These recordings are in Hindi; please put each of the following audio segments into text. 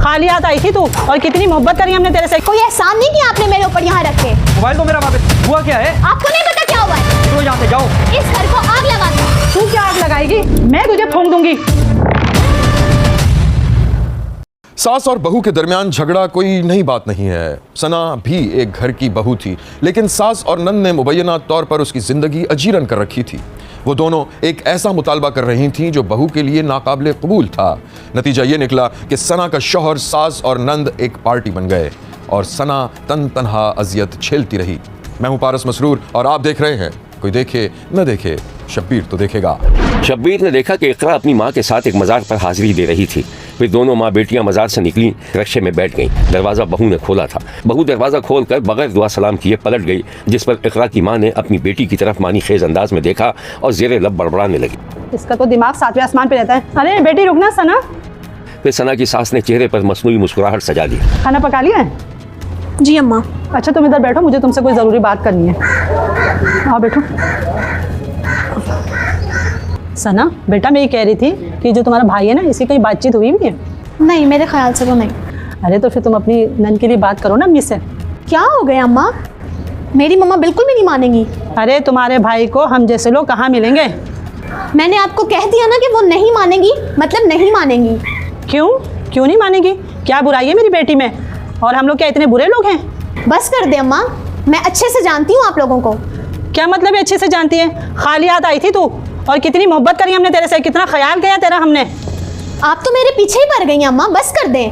खाली हाथ आई थी तू, और कितनी मोहब्बत करी हमने तेरे से। कोई एहसान नहीं किया आपने मेरे ऊपर यहाँ रख के। मोबाइल तो मेरा वापस। हुआ क्या है? आपको नहीं पता क्या हुआ है? चलो यहाँ से जाओ। इस घर को आग लगा दो। तू क्या आग लगाएगी? मैं तुझे फूंक दूंगी। सास और बहू के दरमियान झगड़ा कोई नई बात नहीं है। सना भी एक घर की बहू थी, लेकिन सास और नंद ने मुबैना तौर पर उसकी जिंदगी अजीरन कर रखी थी। वो दोनों एक ऐसा मुतालबा कर रही थीं जो बहू के लिए नाकाबिले कबूल था। नतीजा ये निकला कि सना का शौहर, सास और नंद एक पार्टी बन गए और सना तन तनहा अजियत झेलती रही। मैं हूं पारस मसरूर और आप देख रहे हैं कोई देखे न देखे, शब्बीर तो देखेगा। शब्बीर ने देखा कि इकरा अपनी माँ के साथ एक मज़ार पर हाजिरी दे रही थी। फिर दोनों माँ बेटियां मज़ार से निकली, रक्शे में बैठ गईं। दरवाज़ा बहू ने खोला था। बहू दरवाज़ा खोलकर बगैर दुआ सलाम किए पलट गई, जिस पर इकरा की माँ ने अपनी बेटी की तरफ मानी खेज अंदाज में देखा और ज़ेरे लब बड़बड़ाने लगी। इसका तो दिमाग सातवें आसमान पे रहता है। अरे बेटी रुकना सना। फिर सना की सास ने चेहरे पर मसनूई मुस्कुराहट सजा ली। खाना पका लिया है? जी अम्मा। अच्छा तुम इधर बैठो, मुझे तुमसे कोई ज़रूरी बात करनी है। आओ बैठो। सना बेटा, मैं ये कह रही थी कि जो तुम्हारा भाई है ना, इसकी कहीं बातचीत हुई भी है? नहीं, मेरे ख्याल से तो नहीं। अरे तो फिर तुम अपनी नन के लिए बात करो ना अम्मी से। क्या हो गया अम्मा? मेरी मम्मा बिल्कुल भी नहीं मानेंगी। अरे तुम्हारे भाई को हम जैसे लोग कहाँ मिलेंगे? मैंने आपको कह दिया ना कि वो नहीं मानेगी, मतलब नहीं मानेंगी। क्यों नहीं मानेगी? क्या बुराई है मेरी बेटी में? और हम लोग क्या इतने बुरे लोग हैं? बस कर दे अम्मा, मैं अच्छे से जानती हूँ आप लोगों को। क्या मतलब है अच्छे से जानती है? खाली हाथ आई थी तू, और कितनी मोहब्बत करी हमने तेरे से, कितना ख्याल किया तेरा हमने। आप तो मेरे पीछे ही पड़ गई अम्मा, बस कर दें।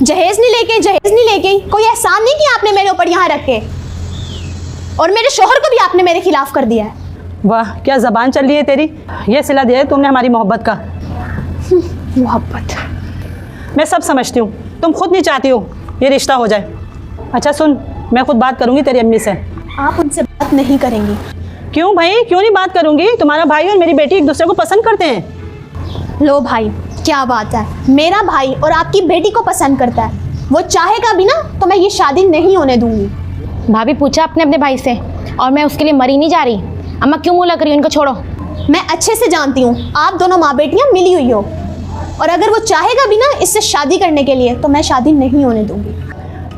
जहेज नहीं लेके कोई एहसान नहीं किया आपने मेरे ऊपर यहाँ रख के, और मेरे शोहर को भी आपने मेरे खिलाफ कर दिया है। वाह क्या जबान चल रही है तेरी। ये सिला दिया है तुमने हमारी मोहब्बत का। मोहब्बत? मैं सब समझती हूँ, तुम खुद नहीं चाहती हो ये रिश्ता हो जाए। अच्छा सुन, मैं खुद बात करूँगी तेरी अम्मी से। आप उनसे बात नहीं करेंगी? क्यों भाई, क्यों नहीं बात करूँगी? तुम्हारा भाई और मेरी बेटी एक दूसरे को पसंद करते हैं। लो भाई, क्या बात है, मेरा भाई और आपकी बेटी को पसंद करता है। वो चाहेगा भी ना तो मैं ये शादी नहीं होने दूंगी। भाभी पूछा अपने भाई से, और मैं उसके लिए मरी नहीं जा रही। अम्मा क्यों मुँह लग रही है? इनको छोड़ो। मैं अच्छे से जानती हूँ आप दोनों माँ बेटियाँ मिली हुई हो, और अगर वो चाहेगा भी ना इससे शादी करने के लिए तो मैं शादी नहीं होने दूंगी।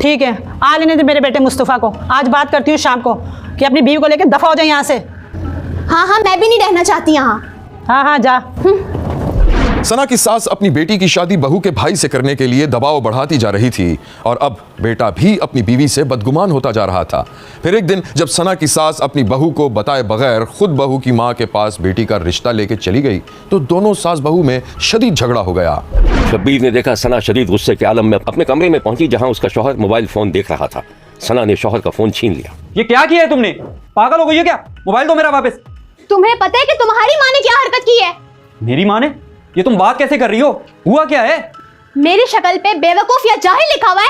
ठीक है, आ लेने दे मेरे बेटे मुस्तफ़ा को। आज बात करती हूँ शाम को कि अपनी बीवी को लेकर दफा हो जाए यहाँ से। हाँ, मैं भी नहीं रहना चाहती यहाँ। हाँ जा। सना की सास अपनी बेटी की शादी बहू के भाई से करने के लिए दबाव बढ़ाती जा रही थी, और अब बेटा भी अपनी बीवी से बदगुमान होता जा रहा था। फिर एक दिन जब सना की सास अपनी बहू को बताए बगैर खुद बहू की माँ के पास बेटी का रिश्ता लेके चली गई, तो दोनों सास बहू में शदीद झगड़ा हो गया। शब्बीर ने देखा सना शदीद गुस्से के आलम में अपने कमरे में पहुंची, जहां उसका शौहर मोबाइल फोन देख रहा था। सना ने शौहर का फोन छीन लिया। ये क्या किया है तुमने? पागल हो गई है क्या? मोबाइल दो मेरा वापस। तुम्हें पता है कि तुम्हारी माँ ने क्या हरकत की है? मेरी माँ ने? ये तुम बात कैसे कर रही हो? हुआ क्या है? मेरी शक्ल पे बेवकूफ या जाहिल लिखा हुआ है।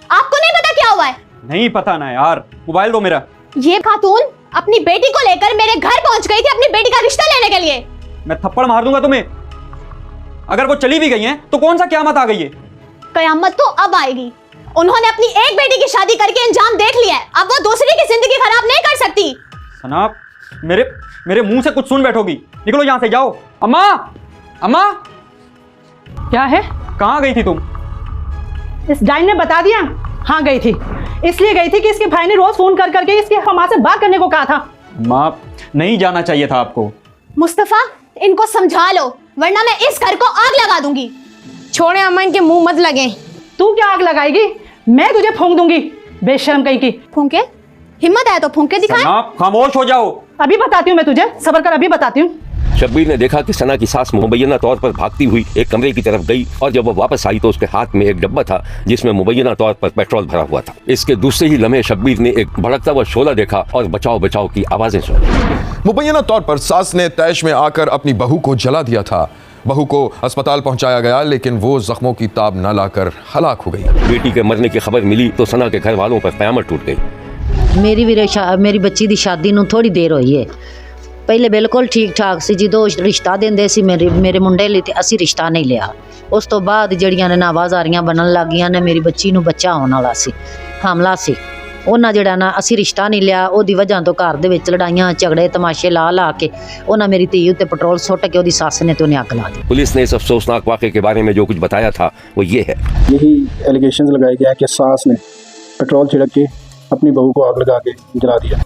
आपको नहीं पता क्या हुआ है? नहीं पता ना यार, मोबाइल दो मेरा। ये खातून अपनी बेटी को लेकर मेरे घर पहुंच गई थी अपनी बेटी का रिश्ता लेने के लिए। मैं थप्पड़ मार दूंगा तुम्हें। अगर वो चली भी गई हैं तो कौन सा क़यामत आ गई है? कयामत तो अब आएगी। उन्होंने अपनी एक बेटी की शादी करके अंजाम देख लिया है, अब वो दूसरी की जिंदगी खराब नहीं कर सकती। सना, मेरे मुंह से कुछ सुन बैठोगी। निकलो यहाँ से, जाओ। अम्मा क्या है? कहाँ गई थी तुम? इस डाइन ने बता दिया। हाँ गई थी, इसलिए गई थी कि इसके भाई ने रोज फोन कर करके इसकी माँ से बात करने को कहा था। माँ, नहीं जाना चाहिए था आपको। मुस्तफा, इनको समझा लो वरना मैं इस घर को आग लगा दूंगी। छोड़े अम्मा, इनके मुंह मत लगे। तू क्या आग लगाएगी? मैं तुझे फूंक दूंगी, बेशर्म कहीं की। फूंके? हिम्मत है तो फूंके दिखाएं। खामोश हो जाओ। अभी बताती हूँ मैं तुझे, सब्र कर, अभी बताती हूँ। शब्बीर ने देखा कि सना की सास मुबैना तौर पर भागती हुई एक कमरे की तरफ गई, और जब वो वापस आई तो उसके हाथ में एक डब्बा था जिसमें मुबैना तौर पर पेट्रोल भरा हुआ था। इसके दूसरे ही लम्हे शब्बीर ने एक भड़कता हुआ शोला देखा और बचाओ बचाओ की आवाजें सुनी। मुबैना तौर पर सास ने तैश में आकर अपनी बहू को जला दिया था। बहू को अस्पताल पहुंचाया गया, लेकिन वो जख्मों की ताब न लाकर हलाक हो गई। बेटी के मरने की खबर मिली तो सना के घर वालों पर क़यामत टूट गई। मेरी बच्ची दी शादी नूं थोड़ी देर हुई है। पहले बिल्कुल ठीक ठाक सी, जो रिश्ता देंदे सी मेरे मुंडे लिए असी रिश्ता नहीं लिया। उस तो बाद जड़ियां ने नावाजारियां बनन लग गईयां ने। मेरी बच्ची नूं बच्चा होने वाला सी, हामला सी, ਉਹਨਾਂ ਜਿਹੜਾ ਨਾ ਅਸੀਂ ਰਿਸ਼ਤਾ ਨਹੀਂ ਲਿਆ, ਉਹਦੀ ਵਜ੍ਹਾ ਤੋਂ ਘਰ ਦੇ ਵਿੱਚ ਲੜਾਈਆਂ ਝਗੜੇ ਤਮਾਸ਼ੇ ਲਾ ਕੇ ਉਹਨਾਂ ਮੇਰੀ ਧੀ ਉੱਤੇ ਪੈਟਰੋਲ ਸੁੱਟ ਕੇ ਉਹਦੀ ਸੱਸ ਨੇ ਤੇ ਉਹਨੇ ਅੱਗ ਲਾ ਦਿੱਤੀ। पुलिस ने इस अफसोसनाक वाक़े के बारे में जो कुछ बताया था वो ये है। यही एलिगेशंस लगाए गए हैं कि सास ने पेट्रोल छिड़क के अपनी बहू को आग लगा के जला दिया,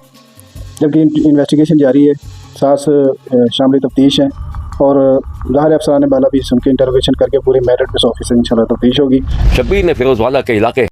जबकि इन्वेस्टिगेशन जारी है। सास शामिल तफ्तीश है और ज़ाहिर अफसरान बाला भी सुन के इंटरोगेशन करके पूरे मेरिट बेस ऑफिस इंशाल्लाह तफ्तीश होगी। शब्बीर ने फिरोजवाला के इलाके